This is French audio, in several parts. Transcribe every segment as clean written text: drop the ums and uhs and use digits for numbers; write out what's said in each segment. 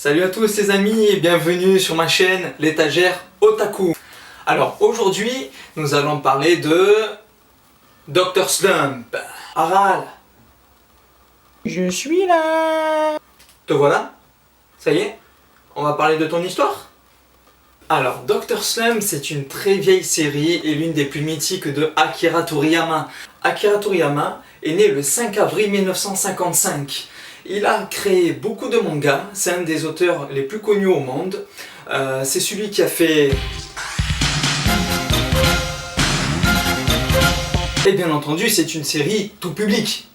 Salut à tous les amis et bienvenue sur ma chaîne l'étagère Otaku. Alors aujourd'hui nous allons parler de Dr Slump. Aral, Je suis là. te voilà? Ça y est? On va parler de ton histoire? Alors Dr Slump, c'est une très vieille série et l'une des plus mythiques de Akira Toriyama. Akira Toriyama est né le 5 avril 1955. Il a créé beaucoup de mangas, c'est un des auteurs les plus connus au monde. C'est celui qui a fait... Et bien entendu, c'est une série tout public.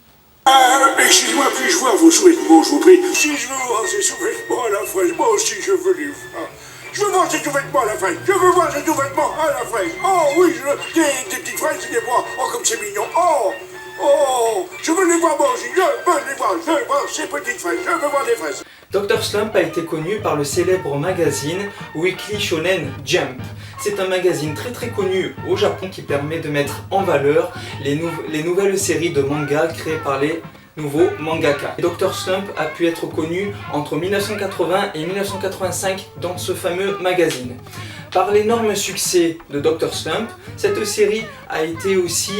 Excusez-moi, puis-je voir vos sous-vêtements, je vous prie? Si je veux voir ces sous-vêtements à la fraise, moi aussi je veux les voir. Je veux voir ces sous-vêtements à la fraise, je veux voir ces sous-vêtements à la fraise. Oh oui, des petites fraises et des bois. Oh, comme c'est mignon. Oh, je veux les voir moi aussi, je veux voir ces petites fraises, je veux voir les fraises. Dr Slump a été connu par le célèbre magazine Weekly Shonen Jump. C'est un magazine très connu au Japon qui permet de mettre en valeur les nouvelles séries de mangas créées par les nouveaux mangaka. Dr Slump a pu être connu entre 1980 et 1985 dans ce fameux magazine. Par l'énorme succès de Dr Slump, cette série a été aussi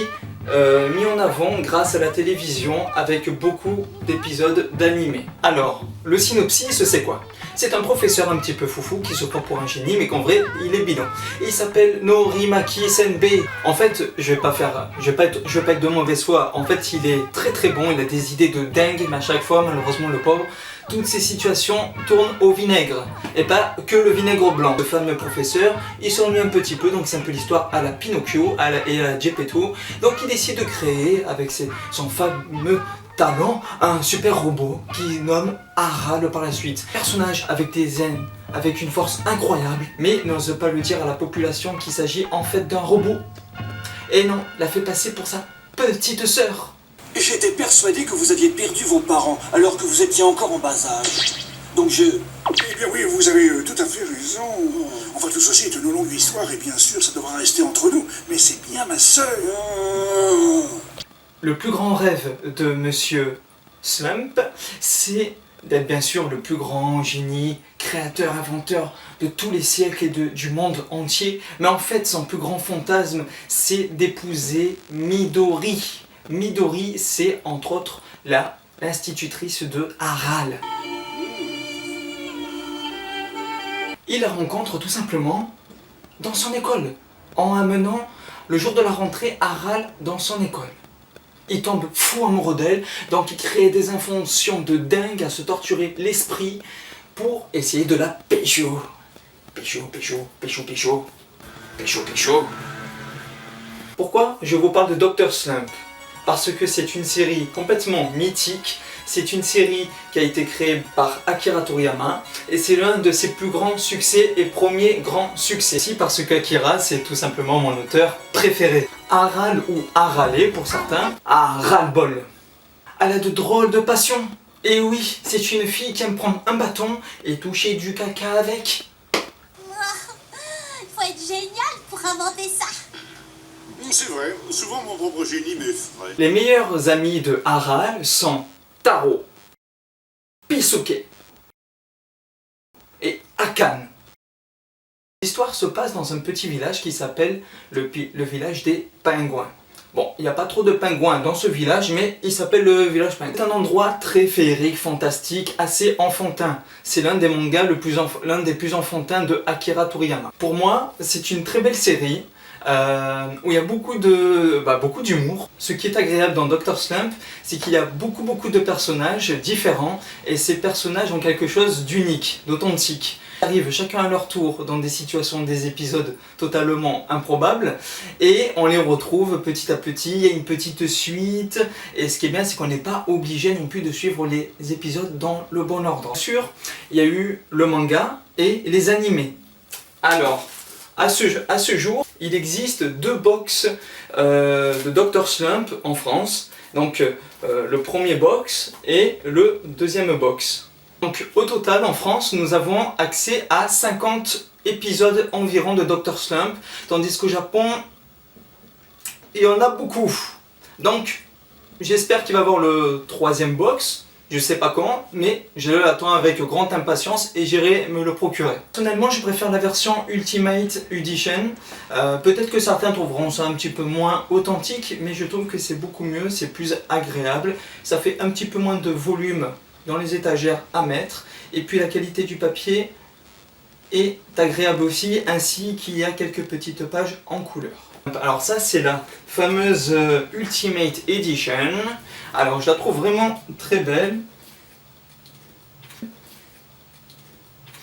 mis en avant grâce à la télévision avec beaucoup d'épisodes d'animé. Alors, le synopsis, c'est quoi? C'est un professeur un petit peu foufou qui se prend pour un génie mais qu'en vrai, il est bidon. Il s'appelle Norimaki Senbei. En fait, je vais pas être de mauvaise foi. En fait, il est très bon, il a des idées de dingue, mais à chaque fois, malheureusement, le pauvre, toutes ces situations tournent au vinaigre. Et pas que le vinaigre blanc. Le fameux professeur, il s'ennuie un petit peu, donc c'est un peu l'histoire à la Pinocchio et à la Geppetto. Donc il décide de créer, avec son fameux talent, un super robot qui nomme Aral par la suite. Personnage avec des ailes, avec une force incroyable, mais n'ose pas le dire à la population qu'il s'agit en fait d'un robot. Et non, l'a fait passer pour sa petite sœur. J'étais persuadé que vous aviez perdu vos parents alors que vous étiez encore en bas âge. Donc je... Eh bien oui, vous avez tout à fait raison. Enfin, tout ceci est une longue histoire et bien sûr, ça devra rester entre nous. Mais c'est bien ma sœur. Le plus grand rêve de Monsieur Slump, c'est d'être bien sûr le plus grand génie, créateur, inventeur de tous les siècles et du monde entier. Mais en fait, son plus grand fantasme, c'est d'épouser Midori. Midori, c'est entre autres l'institutrice de Aral. Il la rencontre tout simplement dans son école, en amenant le jour de la rentrée Aral dans son école. Il tombe fou amoureux d'elle, donc il crée des inventions de dingue à se torturer l'esprit pour essayer de la pécho. Pécho. Pourquoi je vous parle de Dr Slump? Parce que c'est une série complètement mythique, c'est une série qui a été créée par Akira Toriyama et c'est l'un de ses plus grands succès et premiers grands succès. Si parce qu'Akira c'est tout simplement mon auteur préféré. Aral ou Arale pour certains, à ras-le-bol. Elle a de drôles de passions. Et oui, c'est une fille qui aime prendre un bâton et toucher du caca avec. Faut être génial pour inventer ça. C'est vrai, souvent mon propre génie m'effraie. Les meilleurs amis de Aral sont Taro, Pisuke et Akane. L'histoire se passe dans un petit village qui s'appelle le village des pingouins. Bon, il n'y a pas trop de pingouins dans ce village, mais il s'appelle le village pingouin. C'est un endroit très féerique, fantastique, assez enfantin. C'est l'un des mangas l'un des plus enfantins de Akira Toriyama. Pour moi, c'est une très belle série. Où il y a beaucoup d'humour. Ce qui est agréable dans Dr Slump, c'est qu'il y a beaucoup de personnages différents et ces personnages ont quelque chose d'unique, d'authentique. Ils arrivent chacun à leur tour dans des situations, des épisodes totalement improbables et on les retrouve petit à petit, il y a une petite suite et ce qui est bien c'est qu'on n'est pas obligé non plus de suivre les épisodes dans le bon ordre. Bien sûr, il y a eu le manga et les animés. Alors, à ce jour, il existe 2 box de Dr Slump en France. Donc le premier box et le deuxième box. Donc au total en France, nous avons accès à 50 épisodes environ de Dr Slump. Tandis qu'au Japon, il y en a beaucoup. Donc j'espère qu'il va y avoir le 3e box. Je sais pas quand, mais je l'attends avec grande impatience et j'irai me le procurer. Personnellement, je préfère la version Ultimate Edition. Peut-être que certains trouveront ça un petit peu moins authentique, mais je trouve que c'est beaucoup mieux, c'est plus agréable. Ça fait un petit peu moins de volume dans les étagères à mettre. Et puis la qualité du papier est agréable aussi, ainsi qu'il y a quelques petites pages en couleur. Alors ça c'est la fameuse Ultimate Edition. Alors je la trouve vraiment très belle.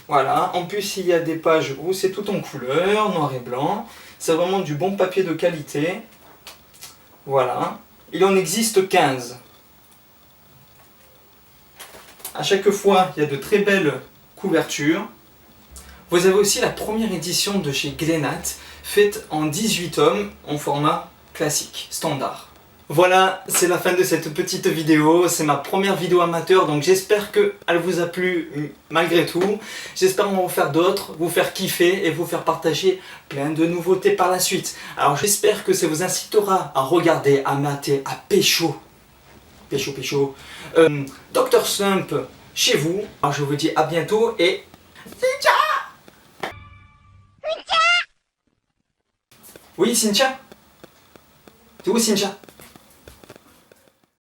Voilà, en plus il y a des pages où c'est tout en couleur, noir et blanc. C'est vraiment du bon papier de qualité. Voilà, il en existe 15. À chaque fois il y a de très belles couvertures. Vous avez aussi la première édition de chez Glénat, faite en 18 tomes en format classique, standard. Voilà, c'est la fin de cette petite vidéo, c'est ma première vidéo amateur, donc j'espère qu'elle vous a plu malgré tout. J'espère en faire d'autres, vous faire kiffer et vous faire partager plein de nouveautés par la suite. Alors j'espère que ça vous incitera à regarder, à mater, à pécho. Dr Slump chez vous. Alors je vous dis à bientôt et... Oui, Cynthia? C'est où, Cynthia?